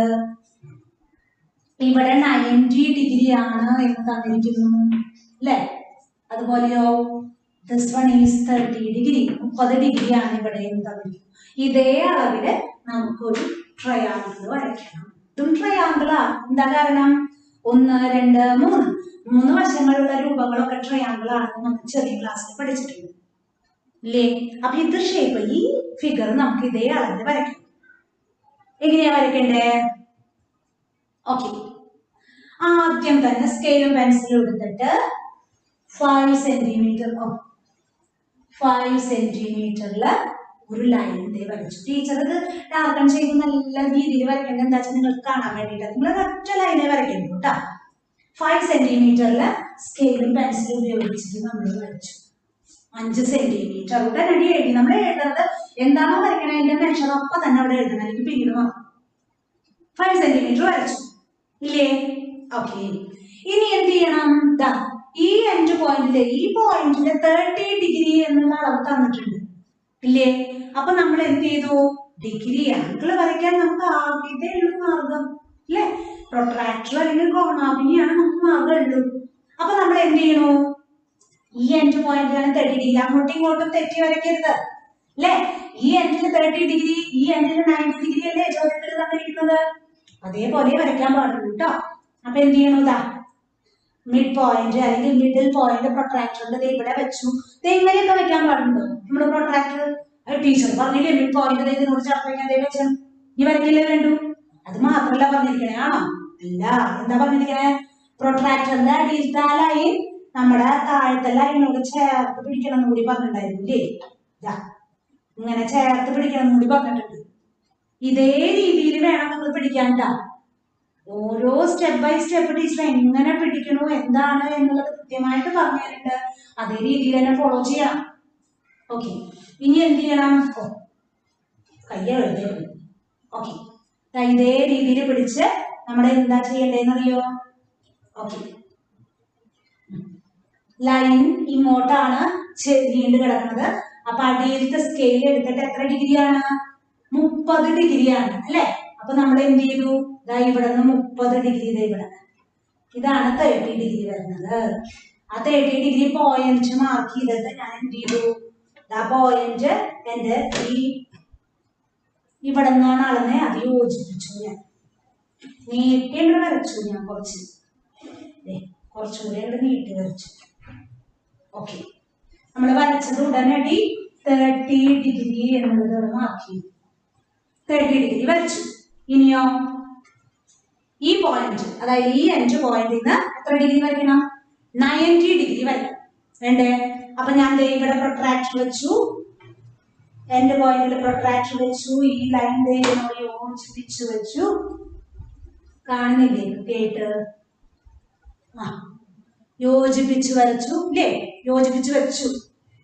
[SPEAKER 1] ഇവിടെ 90 ഡിഗ്രി ആണ് എന്ന് തന്നിരിക്കുന്നു അല്ലെ? അതുപോലെയോ this one is 30 degree, 30 degree ആണ് ഇവിടെ എന്ന് തന്നിരിക്കുന്നു. ഇതേ അളവില് നമുക്കൊരു ട്രയാങ്കിൾ വരയ്ക്കണം. ഇതും ട്രയാങ്കിളാ. എന്താ കാരണം? 1 2 3 വശങ്ങളുള്ള രൂപങ്ങളൊക്കെ ട്രയാങ്കിൾ ആണെന്ന് നമുക്ക് ചെറിയ ക്ലാസ്സിൽ പഠിച്ചിട്ടുണ്ട് അല്ലേ? അപ്പൊ ഇത് ഷേപ്പ്, ഈ ഫിഗർ നമുക്ക് ഇതേ അളവിൽ വരയ്ക്കണം. എങ്ങനെയാ വരയ്ക്കണ്ടേ? ഓക്കെ, ആദ്യം തന്നെ സ്കെയിലും പെൻസിലും എടുത്തിട്ട് 5 സെന്റിമീറ്റർ 5 സെന്റിമീറ്ററില് ഒരു ലൈൻ വരച്ചു. ടീച്ചർ ഇത് ഡാർക്കൺ ചെയ്ത് നല്ല രീതിയിൽ വരയ്ക്കേണ്ടത് എന്താ വെച്ചാൽ നിങ്ങൾക്ക് കാണാൻ വേണ്ടിയിട്ട് നിങ്ങൾ ഒറ്റ ലൈനെ വരയ്ക്കുന്നു കേട്ടോ. 5 സെന്റിമീറ്ററില് സ്കെയിലും പെൻസിലും ഉപയോഗിച്ചിട്ട് നമ്മൾ വരച്ചു. 5 സെന്റിമീറ്റർ ഉടനടി എഴുതി. നമ്മൾ എഴുതുന്നത് എന്താണോ വരയ്ക്കണേ അതിന്റെ മെഷർ ഒപ്പം തന്നെ അവിടെ എഴുതണം, അല്ലെങ്കിൽ പിന്നീട് മാറും. 5 സെന്റിമീറ്റർ വരച്ചു ഇല്ലേ? ഓക്കെ, ഇനി എന്ത് ചെയ്യണം? ഈ എൻഡ് പോയിന്റില്, ഈ പോയിന്റില് 30 ഡിഗ്രി എന്നുള്ള അളവ് തന്നിട്ടുണ്ട് ഇല്ലേ? അപ്പൊ നമ്മൾ എന്ത് ചെയ്തു? ഡിഗ്രി ആംഗിൾ വരയ്ക്കാൻ നമുക്ക് ആകെ ഉള്ളൂ മാർഗം അല്ലെ? പ്രൊട്രാക്ടർ അല്ലെങ്കിൽ കോണാബിനിയാണ് നമുക്ക് മാർഗം ഉള്ളൂ. അപ്പൊ നമ്മൾ എന്ത് ചെയ്യണു? ഈ എൻഡ് പോയിന്റിലാണ് 30 ഡിഗ്രി. അങ്ങോട്ടും ഇങ്ങോട്ടും തെറ്റി വരയ്ക്കരുത് അല്ലെ? ഈ എൻഡിൽ 30 ഡിഗ്രി, ഈ എൻഡിൽ 90 ഡിഗ്രി അല്ലേ ചോദ്യത്തിൽ തന്നിരിക്കുന്നത്? അതേപോലെ വരയ്ക്കാൻ പാടുള്ളൂ കേട്ടോ. അപ്പൊ എന്ത് ചെയ്യണു? മിഡ് പോയിന്റ് അല്ലെങ്കിൽ മിഡിൽ പോയിന്റ് പ്രൊട്രാക്ടറിന്റെ ഇവിടെ വെച്ചു. ഇങ്ങനെയൊക്കെ വെക്കാൻ പാടുണ്ടോ നമ്മുടെ പ്രൊട്രാക്ടർ? ടീച്ചർ പറഞ്ഞില്ലേ മിഡ് പോയിന്റ് ഇതിനോട് ചേർത്ത് വയ്ക്കാൻ വെച്ചു. ഇനി വരയ്ക്കില്ലേ വേണ്ടു? അത് മാത്രല്ല പറഞ്ഞിരിക്കണേ ആണോ? അല്ല, എന്താ പറഞ്ഞിരിക്കണേ? പ്രൊട്രാക്ടറിന്റെ അടിയിലത്തെ ലൈൻ നമ്മുടെ താഴത്തെ ലൈനോട് ചേർത്ത് പിടിക്കണം എന്ന് കൂടി പറഞ്ഞിട്ടുണ്ടായിരുന്നില്ലേ? ഇങ്ങനെ ചേർത്ത് പിടിക്കണം എന്ന് കൂടി പറഞ്ഞിട്ടുണ്ട്. ഇതേ രീതിയിൽ വേണം നിങ്ങൾ പിടിക്കാൻ. ഓരോ സ്റ്റെപ്പ് ബൈ സ്റ്റെപ്പ് ടീച്ചർ എങ്ങനെ പിടിക്കണോ എന്താണ് എന്നുള്ളത് കൃത്യമായിട്ട് പറഞ്ഞു തരുന്നുണ്ട്. അതേ രീതിയിൽ തന്നെ ഫോളോ ചെയ്യണം. ഓക്കെ, ഇനി എന്ത് ചെയ്യണം? കയ്യ എഴുതേ. ഓക്കെ, ഇതേ രീതിയിൽ പിടിച്ച് നമ്മൾ എന്താ ചെയ്യണ്ടേന്ന് അറിയോ? ഓക്കെ, ലൈൻ ഇങ്ങോട്ടാണ് നീണ്ടു കിടക്കുന്നത്. അപ്പൊ അടിയിലത്തെ സ്കെയിൽ എടുത്തിട്ട് എത്ര ഡിഗ്രിയാണ്? 30 ഡിഗ്രിയാണ് അല്ലെ? അപ്പൊ നമ്മൾ എന്ത് ചെയ്തു? ഇവിടെ നിന്ന് 30 ഡിഗ്രി ഇവിടെ, ഇതാണ് 30 ഡിഗ്രി വരുന്നത്. ആ 30 ഡിഗ്രി പോയിന്റ് മാർക്ക് ചെയ്തിട്ട് ഞാൻ എന്ത് ചെയ്തു? ആ പോയിന്റ് എന്റെ ഇവിടെ നിന്നാണ് അളന്നെ, അത് യോജിപ്പിച്ചു. ഞാൻ നീട്ടി വരച്ചു. ഞാൻ കുറച്ചുകൂടി നീട്ടി വരച്ചു. ഓക്കെ, നമ്മൾ വരച്ചത് ഉടനടി 30 ഡിഗ്രി എന്നുള്ളത് മാർക്ക് 30 ഡിഗ്രി വരച്ചു. ഇനിയോ ഈ പോയിന്റ്, അതായത് ഈ 5 പോയിന്റിൽ നിന്ന് എത്ര ഡിഗ്രി വരയ്ക്കണം? 90 ഡിഗ്രി വരയ്ക്കണം വേണ്ടേ? അപ്പൊ ഞാൻ ഇവിടെ പ്രൊട്രാക്ടർ വെച്ചു. എൻഡ് പോയിന്റിൽ പ്രൊട്രാക്ടർ വെച്ചു, ഈ ലൈൻ ഇതിനോട് യോജിപ്പിച്ചു വെച്ചു. കാണുന്നില്ലേ കൃത്യമായിട്ട്? ആ, യോജിപ്പിച്ചു വരച്ചു അല്ലേ? യോജിപ്പിച്ചു വെച്ചു.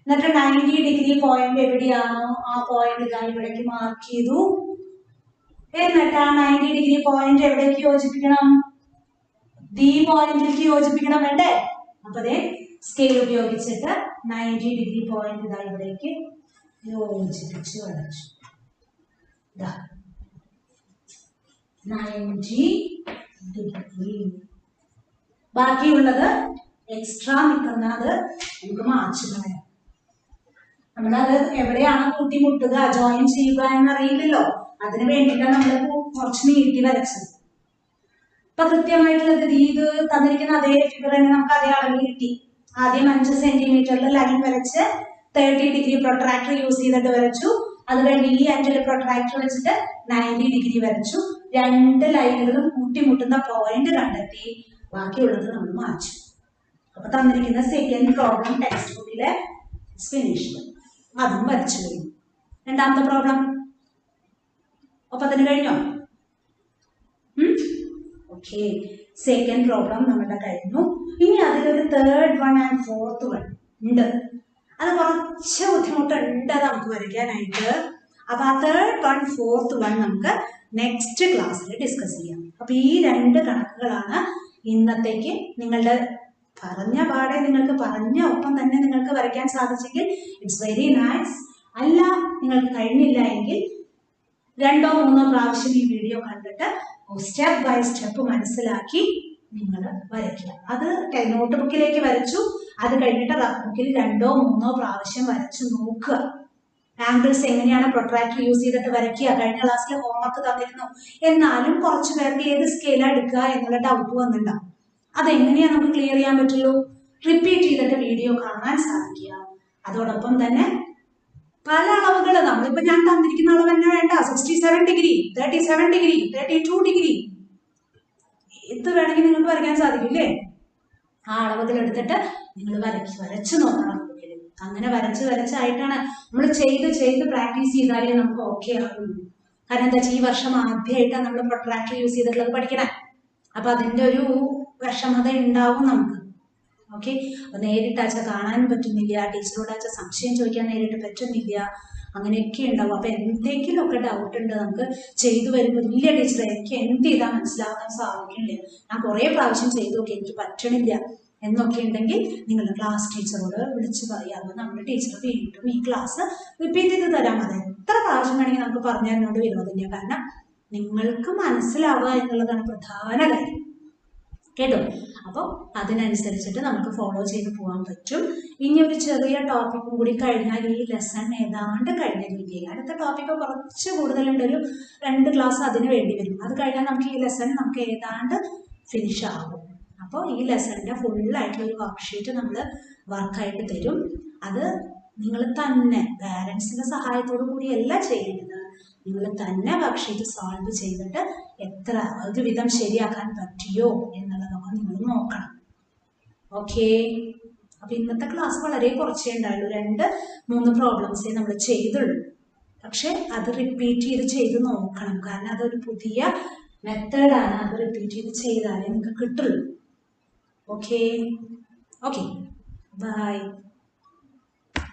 [SPEAKER 1] എന്നിട്ട് 90 ഡിഗ്രി പോയിന്റ് എവിടെയാണോ ആ പോയിന്റ് ഞാൻ ഇവിടേക്ക് മാർക്ക് ചെയ്തു. എന്നിട്ട് ആ 90 ഡിഗ്രി പോയിന്റ് എവിടേക്ക് യോജിപ്പിക്കണം? ഈ പോയിന്റിലേക്ക് യോജിപ്പിക്കണം വേണ്ടേ? അപ്പൊ അതെ സ്കെയിൽ ഉപയോഗിച്ചിട്ട് 90 ഡിഗ്രി പോയിന്റ് ഇതാ ഇവിടേക്ക് യോജിപ്പിച്ചു വരച്ചു. 90 ഡിഗ്രി. ബാക്കിയുള്ളത് എക്സ്ട്രാ നിൽക്കുന്നത് നമുക്ക് മാച്ച് കളയാം. നമ്മളത് എവിടെയാണ് കൂട്ടിമുട്ടുക, ജോയിൻ ചെയ്യുക എന്നറിയില്ലല്ലോ. അതിന് വേണ്ടിയിട്ടാണ് നമ്മൾ കുറച്ച് നീട്ടി വരച്ചത്. ഇപ്പൊ കൃത്യമായിട്ടുള്ളത് ഇത് തന്നിരിക്കുന്ന അതേ ഫിഗർ തന്നെ നമുക്ക് അതേ അളവിൽ കിട്ടി. ആദ്യം 5 സെന്റിമീറ്ററിൽ ലൈൻ വരച്ച് 30 ഡിഗ്രി പ്രൊട്രാക്ടർ യൂസ് ചെയ്തിട്ട് വരച്ചു. അത് കഴിഞ്ഞ് ഈ ആംഗിൾ പ്രൊട്രാക്ടർ വെച്ചിട്ട് 90 ഡിഗ്രി വരച്ചു. രണ്ട് ലൈനുകളും കൂട്ടിമുട്ടുന്ന പോയിന്റ് കണ്ടെത്തി. ബാക്കിയുള്ളത് നമ്മൾ മാച്ചു. അപ്പൊ തന്നിരിക്കുന്ന സെക്കൻഡ് പ്രോബ്ലം ടെക്സ്റ്റ് ബുക്കിലെ ഫിനിഷ്ഡ്, അതും വരച്ചു കഴിഞ്ഞു. രണ്ടാമത്തെ പ്രോബ്ലം അപ്പൊ അതിന് കഴിഞ്ഞോ? ഓക്കെ, സെക്കൻഡ് പ്രോബ്ലം നമ്മുടെ കഴിഞ്ഞു. ഇനി അതിലൊരു third one and fourth one ഉണ്ട്. അത് കുറച്ച് ബുദ്ധിമുട്ടുണ്ട് നമുക്ക് വരയ്ക്കാനായിട്ട്. അപ്പൊ ആ തേർഡ് വൺ ഫോർത്ത് വൺ നമുക്ക് നെക്സ്റ്റ് ക്ലാസ്സിൽ ഡിസ്കസ് ചെയ്യാം. അപ്പൊ ഈ രണ്ട് കണക്കുകളാണ് ഇന്നത്തേക്ക്. നിങ്ങളുടെ പറഞ്ഞ പാടെ നിങ്ങൾക്ക് പറഞ്ഞ ഒപ്പം തന്നെ നിങ്ങൾക്ക് വരയ്ക്കാൻ സാധിച്ചെങ്കിൽ ഇറ്റ്സ് വെരി നൈസ്. അല്ല നിങ്ങൾക്ക് കഴിഞ്ഞില്ല എങ്കിൽ 2 or 3 പ്രാവശ്യം ഈ വീഡിയോ കണ്ടിട്ട് സ്റ്റെപ്പ് ബൈ സ്റ്റെപ്പ് മനസ്സിലാക്കി നിങ്ങൾ വരയ്ക്കുക. അത് നോട്ട് ബുക്കിലേക്ക് വരച്ചു, അത് കഴിഞ്ഞിട്ട് റഫ് ബുക്കിൽ 2 or 3 പ്രാവശ്യം വരച്ചു നോക്കുക. ആംഗിൾസ് എങ്ങനെയാണ് പ്രൊട്രാക്ടർ യൂസ് ചെയ്തിട്ട് വരയ്ക്കുക. കഴിഞ്ഞ ക്ലാസ്സിൽ ഹോംവർക്ക് തന്നിരുന്നു. എന്നാലും കുറച്ച് പേർക്ക് ഏത് സ്കെയിലാണ് എടുക്കുക എന്നുള്ള ഡൗട്ട് വന്നിട്ടുണ്ടാവും. അതെങ്ങനെയാ നമുക്ക് ക്ലിയർ ചെയ്യാൻ പറ്റുള്ളൂ? റിപ്പീറ്റ് ചെയ്തിട്ട് വീഡിയോ കാണാൻ സാധിക്കുക. അതോടൊപ്പം തന്നെ പല അളവുകൾ നമ്മളിപ്പോ ഞാൻ തന്നിരിക്കുന്ന അളവ് തന്നെ വേണ്ട. 67 ഡിഗ്രി, 37 ഡിഗ്രി, 32 ഡിഗ്രി, ഏത് വേണമെങ്കിൽ നിങ്ങൾക്ക് വരയ്ക്കാൻ സാധിക്കില്ലേ? ആ അളവുകൾ എടുത്തിട്ട് നിങ്ങൾ വരച്ചു നോക്കണം. അങ്ങനെ വരച്ചായിട്ടാണ് നമ്മൾ ചെയ്ത് പ്രാക്ടീസ് ചെയ്താലേ നമുക്ക് ഓക്കെ ആകുള്ളൂ. കാരണം എന്താ വെച്ചാൽ ഈ വർഷം ആദ്യമായിട്ടാണ് നമ്മൾ പ്രൊട്രാക്ടർ യൂസ് ചെയ്തിട്ടുള്ളത് പഠിക്കണേ. അപ്പൊ അതിന്റെ ഒരു വിഷമത ഉണ്ടാവും നമുക്ക്. ഓക്കെ, അപ്പൊ നേരിട്ടാച്ച കാണാൻ പറ്റുന്നില്ല, ടീച്ചറോടാച്ച സംശയം ചോദിക്കാൻ നേരിട്ട് പറ്റുന്നില്ല, അങ്ങനെയൊക്കെ ഉണ്ടാവും. അപ്പൊ എന്തെങ്കിലുമൊക്കെ ഡൗട്ട് ഉണ്ട് നമുക്ക് ചെയ്തു വരുമ്പോൾ, ഇല്ല ടീച്ചറെ എനിക്ക് എന്ത് ചെയ്താൽ മനസ്സിലാക്കാൻ സാധിക്കണില്ല, ഞാൻ കുറെ പ്രാവശ്യം ചെയ്തു നോക്കി എനിക്ക് പറ്റണില്ല എന്നൊക്കെ ഉണ്ടെങ്കിൽ നിങ്ങൾ ക്ലാസ് ടീച്ചറോട് വിളിച്ച് പറയാമോ. നമ്മുടെ ടീച്ചർ വീണ്ടും ഈ ക്ലാസ് റിപ്പീറ്റ് ചെയ്ത് തരാം. അത് എത്ര പ്രാവശ്യം വേണമെങ്കിൽ നമുക്ക് പറഞ്ഞു തരുന്നോണ്ട് വിരോധമില്ല. കാരണം നിങ്ങൾക്ക് മനസ്സിലാവുക എന്നുള്ളതാണ് പ്രധാന കാര്യം. കേട്ടോ? അപ്പോൾ അതിനനുസരിച്ചിട്ട് നമുക്ക് ഫോളോ ചെയ്ത് പോകാൻ പറ്റും. ഇനി ഒരു ചെറിയ ടോപ്പിക്കും കൂടി കഴിഞ്ഞാൽ ഈ ലെസൺ ഏതാണ്ട് കഴിഞ്ഞ രീതിയിൽ. അടുത്ത ടോപ്പിക്ക് കുറച്ച് കൂടുതലുണ്ട്, ഒരു 2 ക്ലാസ് അതിന് വേണ്ടി വരും. അത് കഴിഞ്ഞാൽ നമുക്ക് ഈ ലെസൺ നമുക്ക് ഏതാണ്ട് ഫിനിഷ് ആകും. അപ്പോൾ ഈ ലെസണിൻ്റെ ഫുള്ളായിട്ടുള്ള ഒരു വർക്ക്ഷീറ്റ് നമ്മൾ വർക്കായിട്ട് തരും. അത് നിങ്ങൾ തന്നെ പാരൻസിൻ്റെ സഹായത്തോടു കൂടിയല്ല ചെയ്യേണ്ടത്. നിങ്ങൾ തന്നെ വർക്ക്ഷീറ്റ് സോൾവ് ചെയ്തിട്ട് എത്ര ഒരുവിധം ശരിയാക്കാൻ പറ്റിയോ എന്നുള്ളതൊക്കെ നിങ്ങൾ നോക്കണം. ഓക്കെ, അപ്പൊ ഇന്നത്തെ ക്ലാസ് വളരെ കുറച്ചേ ഉണ്ടായുള്ളൂ. 2-3 പ്രോബ്ലംസേ നമ്മൾ ചെയ്തുള്ളൂ. പക്ഷെ അത് റിപ്പീറ്റ് ചെയ്ത് നോക്കണം. കാരണം അതൊരു പുതിയ മെത്തേഡാണ്. അത് റിപ്പീറ്റ് ചെയ്താലേ നിങ്ങൾക്ക് കിട്ടുള്ളൂ. Okay, by.